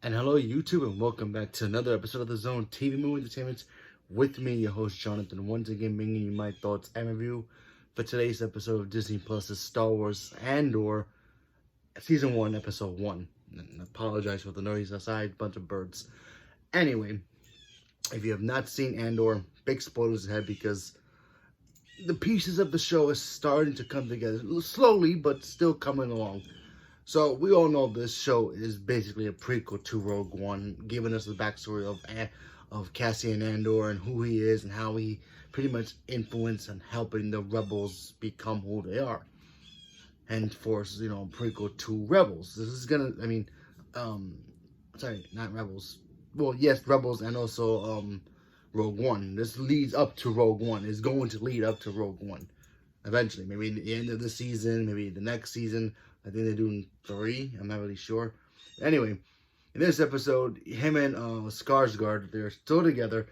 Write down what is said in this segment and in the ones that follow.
And hello, YouTube, and welcome back to another episode of the Zone TV Movie Entertainment with me, your host Jonathan. Once again, bringing you my thoughts and review for today's episode of Disney Plus's Star Wars Andor Season 1, Episode 1. And I apologize for the noise outside, bunch of birds. Anyway, if you have not seen Andor, big spoilers ahead because the pieces of the show is starting to come together slowly, but still coming along. So we all know this show is basically a prequel to Rogue One, giving us the backstory of Cassian Andor and who he is and how he pretty much influenced and helping the rebels become who they are. Henceforth, prequel to Rebels. This is gonna, sorry, not Rebels. Well, yes, Rebels and also Rogue One. This leads up to Rogue One. It's going to lead up to Rogue One. Eventually, maybe at the end of the season, maybe the next season. I think they're doing 3. I'm not really sure. Anyway, in this episode, him and Skarsgård, they're still together.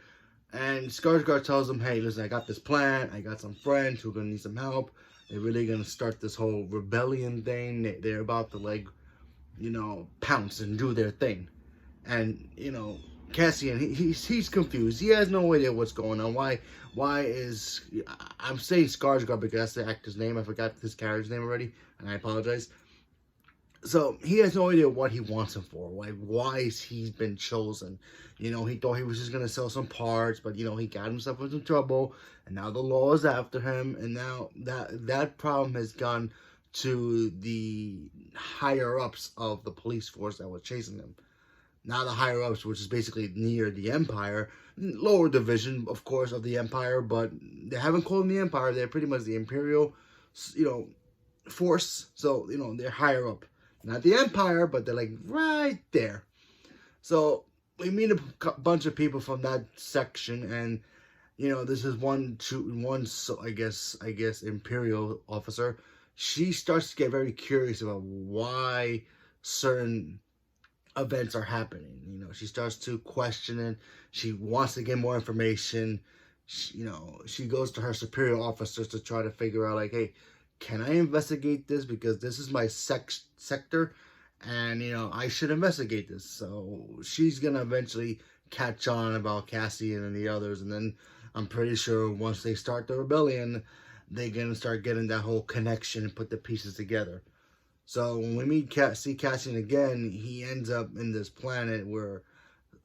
And Skarsgård tells him, hey, listen, I got this plan. I got some friends who are going to need some help. They're really going to start this whole rebellion thing. They're about to, pounce and do their thing. And, Cassian, he's confused. He has no idea what's going on. Why is... I'm saying Skarsgård because that's the actor's name. I forgot his character's name already, and I apologize. So, he has no idea what he wants him for. Why is he been chosen? He thought he was just going to sell some parts, but, he got himself into trouble, and now the law is after him, and now that problem has gone to the higher-ups of the police force that was chasing him. Now the higher-ups, which is basically near the Empire, lower division, of course, of the Empire, but they haven't called them the Empire. They're pretty much the Imperial, force. So, they're higher up. Not the Empire, but they're like right there. So we meet a bunch of people from that section, and this is one, so I guess Imperial officer. She starts to get very curious about why certain events are happening. She starts to question it. She wants to get more information. She goes to her superior officers to try to figure out, like, hey, can I investigate this? Because this is my sector, and, I should investigate this. So she's going to eventually catch on about Cassian and the others, and then I'm pretty sure once they start the rebellion, they're going to start getting that whole connection and put the pieces together. So when we see Cassian again, he ends up in this planet where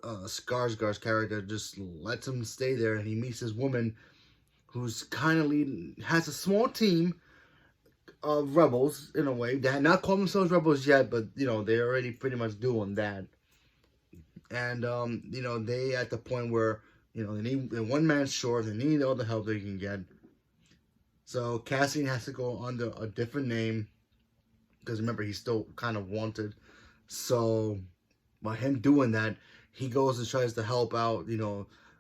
Skarsgård's character just lets him stay there, and he meets this woman who's kind of has a small team of rebels in a way. They had not called themselves rebels yet, but they're already pretty much doing that. And they at the point where they need one man short, they need all the help they can get. So Cassian has to go under a different name, because remember, he's still kind of wanted. So by him doing that, he goes and tries to help out,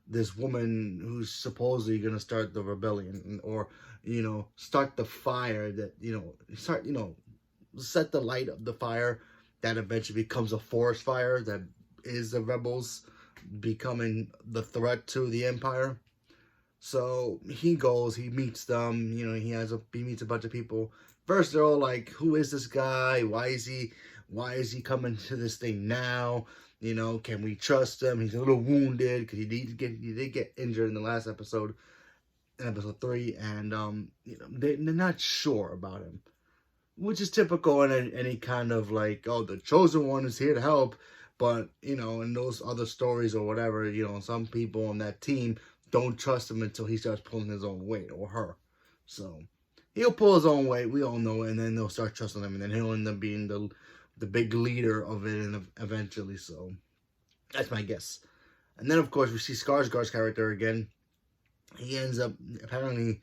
this woman who's supposedly going to start the rebellion, or, start the fire that, set the light of the fire that eventually becomes a forest fire that is the rebels becoming the threat to the Empire. So he goes, he meets them, he meets a bunch of people. First, they're all like, who is this guy? Why is he coming to this thing now? Can we trust him? He's a little wounded because he did get injured in the last episode, in episode 3, and they're not sure about him, which is typical in any kind of like, oh, the chosen one is here to help. But in those other stories or whatever, some people on that team don't trust him until he starts pulling his own weight, or her. So he'll pull his own weight, we all know, and then they'll start trusting him, and then he'll end up being the big leader of it, and eventually. So that's my guess. And then, of course, we see Skarsgård's character again. He ends up, apparently,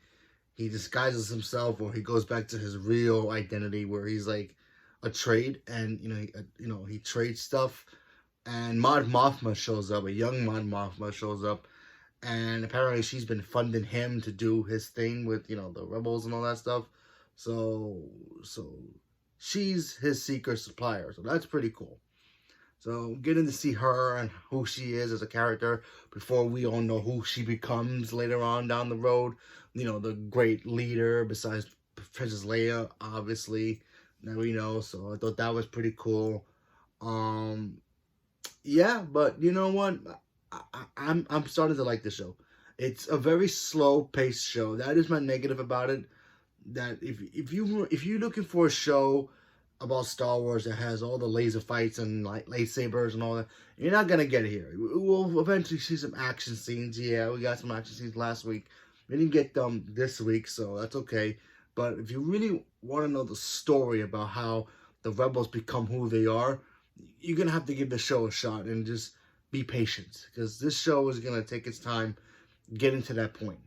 he disguises himself, or he goes back to his real identity, where he's like a trade, and he trades stuff. And Mon Mothma shows up, a young Mon Mothma shows up. And apparently she's been funding him to do his thing with, the rebels and all that stuff. So she's his secret supplier. So that's pretty cool. So getting to see her and who she is as a character before we all know who she becomes later on down the road. The great leader besides Princess Leia, obviously, that we know. So I thought that was pretty cool. Yeah, but you know what? I'm starting to like the show. It's a very slow paced show. That is my negative about it. That if you're looking for a show about Star Wars that has all the laser fights and like lightsabers and all that, you're not gonna get it here. We'll eventually see some action scenes. Yeah, we got some action scenes last week. We didn't get them this week, so that's okay. But if you really want to know the story about how the rebels become who they are, you're gonna have to give the show a shot and just be patient because this show is gonna take its time getting to that point.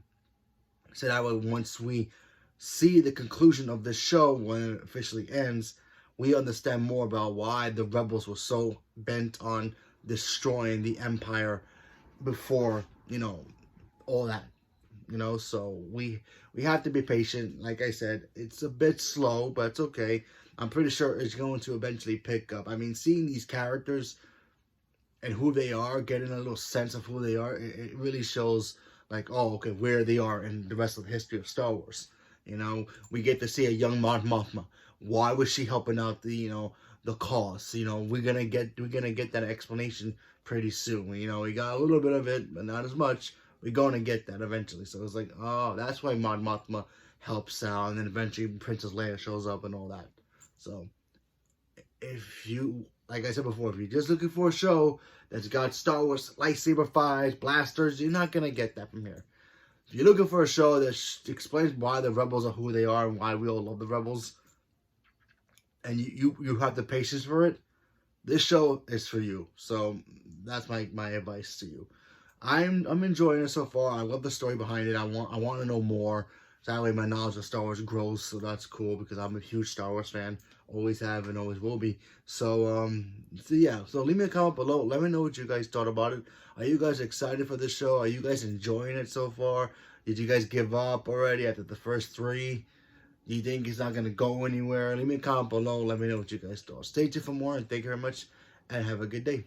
So that way, once we see the conclusion of this show when it officially ends, we understand more about why the rebels were so bent on destroying the Empire before, all that. So we have to be patient. Like I said, it's a bit slow, but it's okay. I'm pretty sure it's going to eventually pick up. I mean, seeing these characters and who they are, getting a little sense of who they are, it really shows like, oh, okay, where they are in the rest of the history of Star Wars. We get to see a young Mon Mothma. Why was she helping out the cause? We're gonna get that explanation pretty soon. We got a little bit of it, but not as much. We're gonna get that eventually. So it's like, oh, that's why Mon Mothma helps out, and then eventually Princess Leia shows up and all that. So if you, like I said before, if you're just looking for a show that's got Star Wars lightsaber fights, blasters, you're not gonna get that from here. If you're looking for a show that explains why the rebels are who they are and why we all love the rebels, and you have the patience for it, this show is for you. So that's my advice to you. I'm enjoying it so far. I love the story behind it. I want to know more. So that way my knowledge of Star Wars grows. So that's cool because I'm a huge Star Wars fan. Always have and always will be. So yeah. So leave me a comment below. Let me know what you guys thought about it. Are you guys excited for this show? Are you guys enjoying it so far? Did you guys give up already after the first 3? Do you think it's not going to go anywhere? Leave me a comment below. Let me know what you guys thought. Stay tuned for more and thank you very much and have a good day.